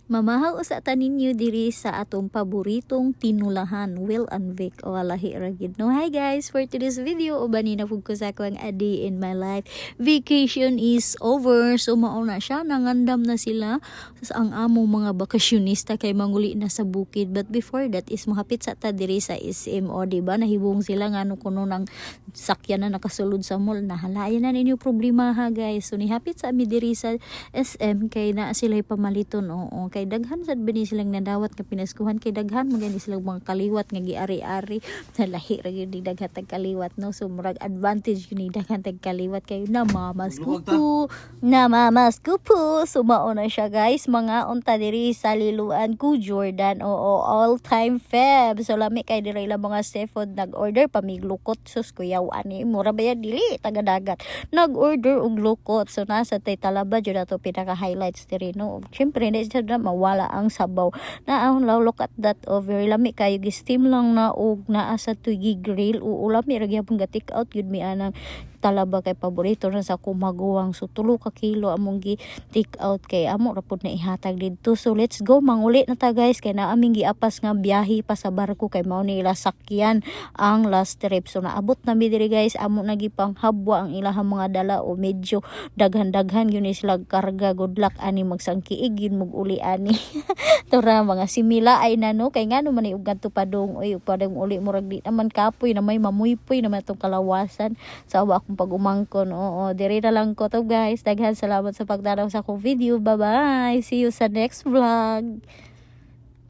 Mamahaw sa taninyo diri sa atong paboritong tinulahan, Will and Vic o lahi ra gid no. Hi guys, for today's video ubani na pud ko sa akong a day in my life. Vacation is over, so mao na siya, nangandam na sila sa ang among mga bakasyonista kay manguli na sa bukid. But before that is mahapit sa ta diri sa SM o di ba nahibong sila ngano kuno nang sakyan na nakasulod sa mall, nahalayan na ninyo problema ha guys. So nihapit sa mi diri sa SM kay na sila'y pamaliton oo. Kay daghan sad bini silang nadawat nga pinaskuhan, kay daghan magani silang mga kaliwat nga giari-ari sa lahi ra gyud daghan tag kaliwat no. So murag advantage yun daghan tag kaliwat kay namamas ko po. So mao na siya guys, mga unta diri sa liluan ko Jordan oo, all time feb. So lami kay diri lang mga seafood nag-order pamiglukot sus kuyaw ani mura ba yan dili taga dagat nag-order og lukot. So nasa tay talaba jud ato pinaka highlights diri no. Syempre hindi siya mawala ang sabaw na ang look at that over lami kayo gi-steam lang na og naa sa tuigi grill o lami ra gyapon ga take out yun mi anang talaba kay paborito na sa kumaguwang. So 3 ka kilo among gi take out kay amo ra pud na ihatag didto. So let's go manguli na ta guys kay naa aming giapas nga biyahe pa sa barko kay mao ni ila sakyan ang last trip. So naabot na mi diri guys, amo nagipanghabwa ang ilahang mga dala o medyo daghan-daghan yun sila karga. Good luck ani magsangkiig yun mug uli ani tora mga simila ay nano kay ngano man iug kadto padong oy padong uli murag di naman kapoy na may mamuypoy naman tong kalawasan sa awa akong pag-umangkon oo. Diri na lang ko to guys, daghan salamat sa pagdanaw sa akong video. Bye bye, see you sa next vlog.